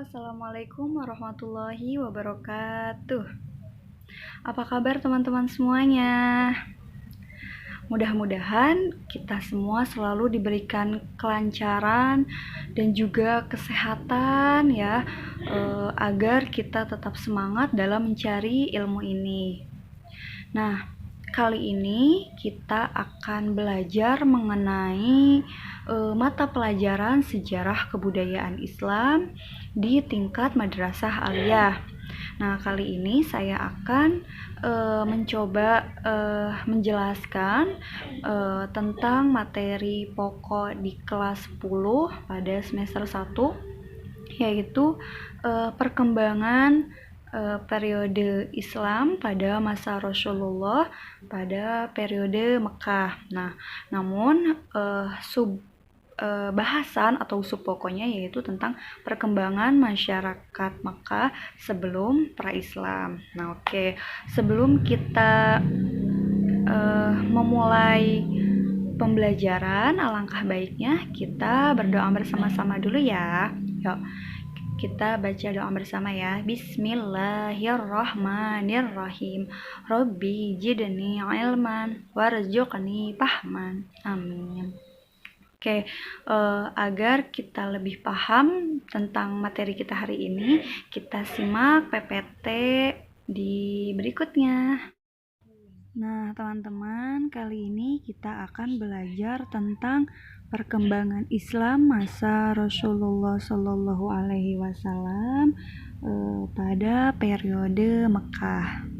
Assalamualaikum warahmatullahi wabarakatuh. Apa kabar teman-teman semuanya? Mudah-mudahan kita semua selalu diberikan kelancaran dan juga kesehatan ya, agar kita tetap semangat dalam mencari ilmu ini. Nah, kali ini kita akan belajar mengenai mata pelajaran sejarah kebudayaan Islam di tingkat madrasah aliyah. Nah, kali ini saya akan mencoba menjelaskan tentang materi pokok di kelas 10 pada semester 1, yaitu perkembangan periode Islam pada masa Rasulullah pada periode Mekah. Nah, namun bahasan atau sub pokoknya yaitu tentang perkembangan masyarakat Mekah sebelum pra-Islam. Nah, oke. Sebelum kita memulai pembelajaran, alangkah baiknya kita berdoa bersama-sama dulu ya. Yuk, kita baca doa bersama ya. Bismillahirrahmanirrahim. Robbi jidni ilman warzuqni fahman. Amin. Oke, agar kita lebih paham tentang materi kita hari ini, kita simak PPT di berikutnya. Nah, teman-teman, kali ini kita akan belajar tentang perkembangan Islam masa Rasulullah Shallallahu Alaihi Wasallam pada periode Mekah.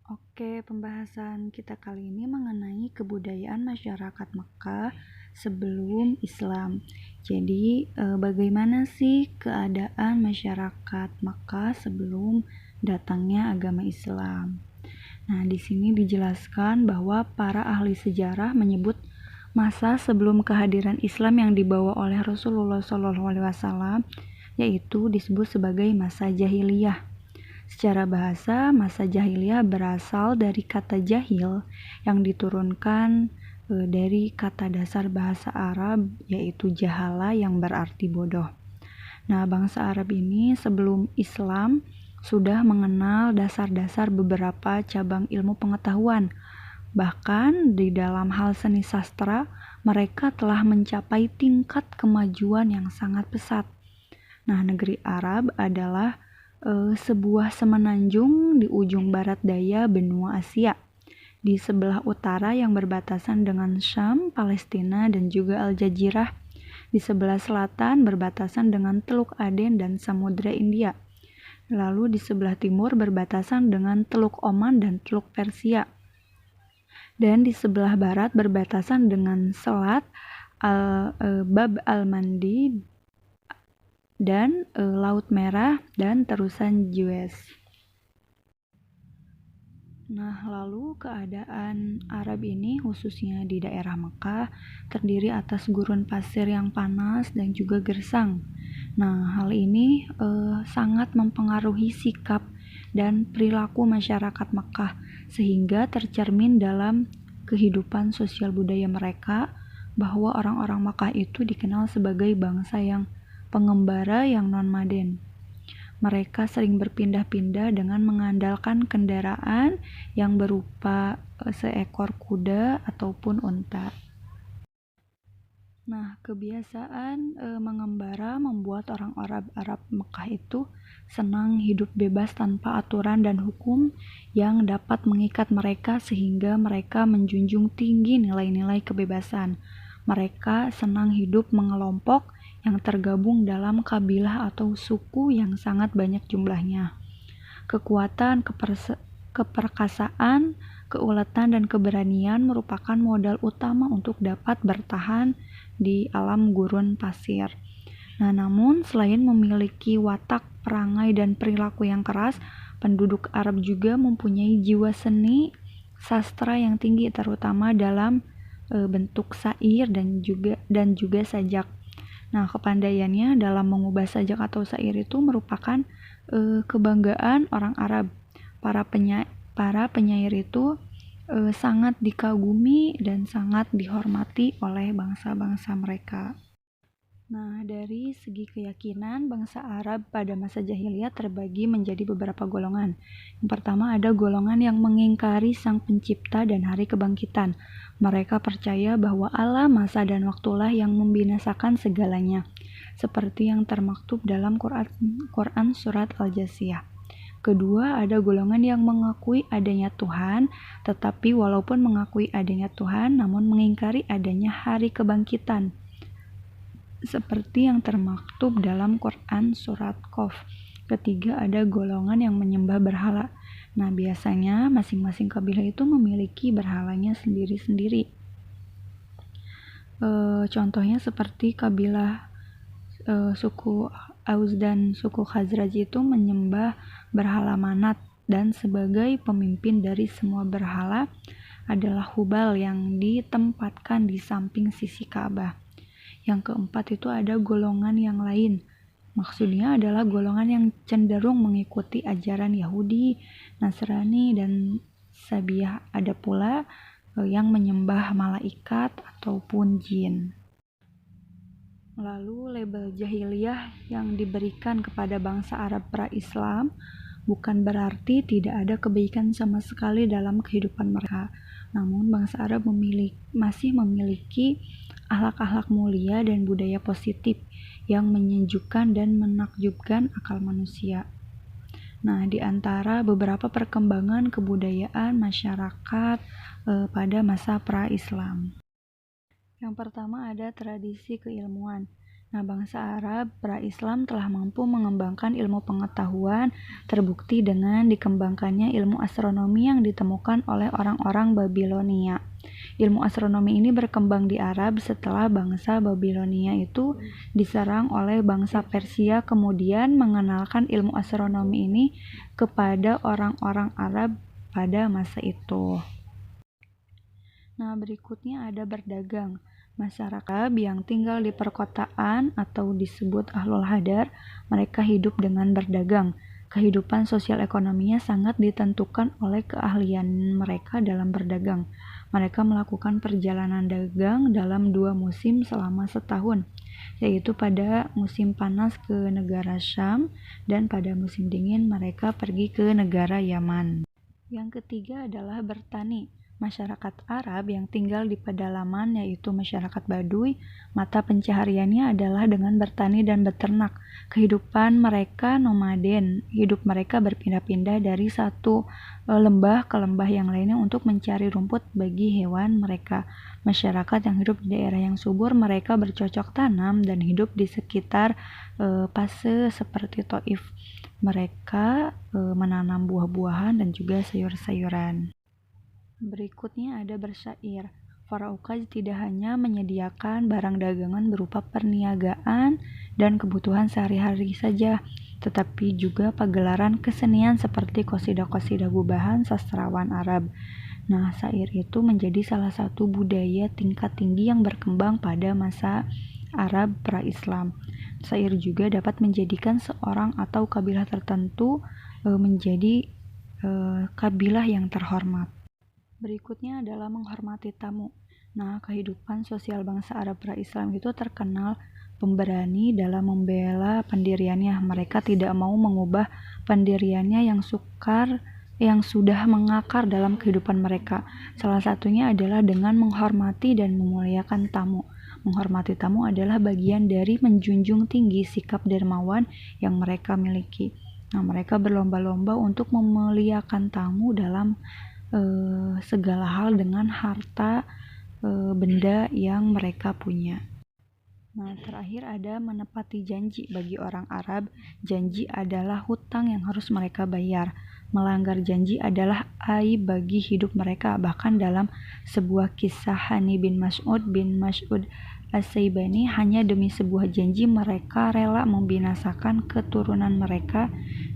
Oke, pembahasan kita kali ini mengenai kebudayaan masyarakat Mekah sebelum Islam. Jadi, bagaimana sih keadaan masyarakat Mekah sebelum datangnya agama Islam? Nah, di sini dijelaskan bahwa para ahli sejarah menyebut masa sebelum kehadiran Islam yang dibawa oleh Rasulullah SAW, yaitu disebut sebagai masa jahiliyah. Secara bahasa, masa jahiliyah berasal dari kata jahil yang diturunkan dari kata dasar bahasa Arab, yaitu jahala yang berarti bodoh. Nah, bangsa Arab ini sebelum Islam sudah mengenal dasar-dasar beberapa cabang ilmu pengetahuan. Bahkan di dalam hal seni sastra, mereka telah mencapai tingkat kemajuan yang sangat pesat. Nah, negeri Arab adalah sebuah semenanjung di ujung barat daya benua Asia, di sebelah utara yang berbatasan dengan Syam, Palestina, dan juga Al-Jazirah, di sebelah selatan berbatasan dengan Teluk Aden dan Samudra India, lalu di sebelah timur berbatasan dengan Teluk Oman dan Teluk Persia, dan di sebelah barat berbatasan dengan Selat Bab al-Mandi dan Laut Merah dan terusan Suez. Nah, lalu keadaan Arab ini khususnya di daerah Mekah terdiri atas gurun pasir yang panas dan juga gersang. Nah, hal ini sangat mempengaruhi sikap dan perilaku masyarakat Mekah sehingga tercermin dalam kehidupan sosial budaya mereka bahwa orang-orang Mekah itu dikenal sebagai bangsa yang pengembara yang nomaden. Mereka sering berpindah-pindah dengan mengandalkan kendaraan yang berupa seekor kuda ataupun unta. Nah, kebiasaan mengembara membuat orang Arab Mekah itu senang hidup bebas tanpa aturan dan hukum yang dapat mengikat mereka sehingga mereka menjunjung tinggi nilai-nilai kebebasan. Mereka senang hidup mengelompok yang tergabung dalam kabilah atau suku yang sangat banyak jumlahnya. Kekuatan, keperkasaan, keuletan, dan keberanian merupakan modal utama untuk dapat bertahan di alam gurun pasir. Nah, namun selain memiliki watak, perangai, dan perilaku yang keras, penduduk Arab juga mempunyai jiwa seni, sastra yang tinggi, terutama dalam bentuk syair dan juga sajak. Nah, kepandaiannya dalam mengubah sajak atau syair itu merupakan kebanggaan orang Arab. Para penyair itu sangat dikagumi dan sangat dihormati oleh bangsa-bangsa mereka. Nah, dari segi keyakinan, bangsa Arab pada masa jahiliyah terbagi menjadi beberapa golongan. Yang pertama ada golongan yang mengingkari Sang Pencipta dan hari kebangkitan. Mereka percaya bahwa Allah, masa dan waktulah yang membinasakan segalanya, seperti yang termaktub dalam Quran surat Al-Jasiyah. Kedua, ada golongan yang mengakui adanya Tuhan, tetapi walaupun mengakui adanya Tuhan, namun mengingkari adanya hari kebangkitan, seperti yang termaktub dalam Quran surat Qaf. Ketiga, ada golongan yang menyembah berhala. Nah, biasanya masing-masing kabilah itu memiliki berhalanya sendiri-sendiri. Contohnya seperti kabilah suku Aus dan suku Khazraj itu menyembah berhala Manat, dan sebagai pemimpin dari semua berhala adalah Hubal yang ditempatkan di samping sisi Ka'bah. Yang keempat itu ada golongan yang lain. Maksudnya adalah golongan yang cenderung mengikuti ajaran Yahudi, Nasrani, dan Sabiah. Ada pula yang menyembah malaikat ataupun jin. Lalu label jahiliyah yang diberikan kepada bangsa Arab pra-Islam bukan berarti tidak ada kebaikan sama sekali dalam kehidupan mereka. Namun bangsa Arab masih memiliki akhlak-akhlak mulia dan budaya positif yang menyejukkan dan menakjubkan akal manusia. Nah, di antara beberapa perkembangan kebudayaan masyarakat pada masa pra-Islam. Yang pertama ada tradisi keilmuan. Nah, bangsa Arab pra-Islam telah mampu mengembangkan ilmu pengetahuan, terbukti dengan dikembangkannya ilmu astronomi yang ditemukan oleh orang-orang Babilonia. Ilmu astronomi ini berkembang di Arab setelah bangsa Babilonia itu diserang oleh bangsa Persia, kemudian mengenalkan ilmu astronomi ini kepada orang-orang Arab pada masa itu. Nah, berikutnya ada berdagang. Masyarakat yang tinggal di perkotaan atau disebut Ahlul Hadar, mereka hidup dengan berdagang. Kehidupan sosial ekonominya sangat ditentukan oleh keahlian mereka dalam berdagang. Mereka melakukan perjalanan dagang dalam 2 musim selama setahun, yaitu pada musim panas ke negara Syam dan pada musim dingin mereka pergi ke negara Yaman. Yang ketiga adalah bertani. Masyarakat Arab yang tinggal di pedalaman, yaitu masyarakat Baduy, mata pencahariannya adalah dengan bertani dan beternak. Kehidupan mereka nomaden, hidup mereka berpindah-pindah dari satu lembah ke lembah yang lainnya untuk mencari rumput bagi hewan mereka. Masyarakat yang hidup di daerah yang subur, mereka bercocok tanam dan hidup di sekitar Pase seperti Taif. Mereka menanam buah-buahan dan juga sayur-sayuran. Berikutnya ada bersyair. Para ukaz tidak hanya menyediakan barang dagangan berupa perniagaan dan kebutuhan sehari-hari saja, tetapi juga pagelaran kesenian seperti qasidah-qasidah gubahan sastrawan Arab. Nah, syair itu menjadi salah satu budaya tingkat tinggi yang berkembang pada masa Arab pra-Islam. Syair juga dapat menjadikan seorang atau kabilah tertentu menjadi kabilah yang terhormat. Berikutnya adalah menghormati tamu. Nah, kehidupan sosial bangsa Arab pra-Islam itu terkenal pemberani dalam membela pendiriannya. Mereka tidak mau mengubah pendiriannya yang sudah mengakar dalam kehidupan mereka. Salah satunya adalah dengan menghormati dan memuliakan tamu. Menghormati tamu adalah bagian dari menjunjung tinggi sikap dermawan yang mereka miliki. Nah, mereka berlomba-lomba untuk memuliakan tamu dalam segala hal dengan harta benda yang mereka punya. Nah, terakhir ada menepati janji. Bagi orang Arab, janji adalah hutang yang harus mereka bayar. Melanggar janji adalah aib bagi hidup mereka. Bahkan dalam sebuah kisah Hani bin Mas'ud As-Saibani, hanya demi sebuah janji mereka rela membinasakan keturunan mereka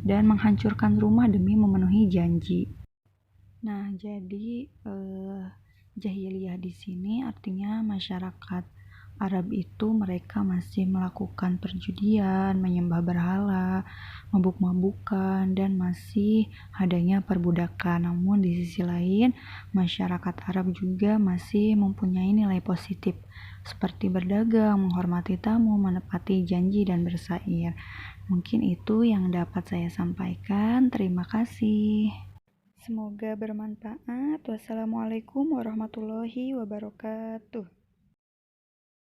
dan menghancurkan rumah demi memenuhi janji. Nah, jadi jahiliyah di sini artinya masyarakat Arab itu mereka masih melakukan perjudian, menyembah berhala, mabuk-mabukan, dan masih adanya perbudakan. Namun di sisi lain, masyarakat Arab juga masih mempunyai nilai positif seperti berdagang, menghormati tamu, menepati janji, dan bersair. Mungkin itu yang dapat saya sampaikan. Terima kasih. Semoga bermanfaat. Wassalamualaikum warahmatullahi wabarakatuh.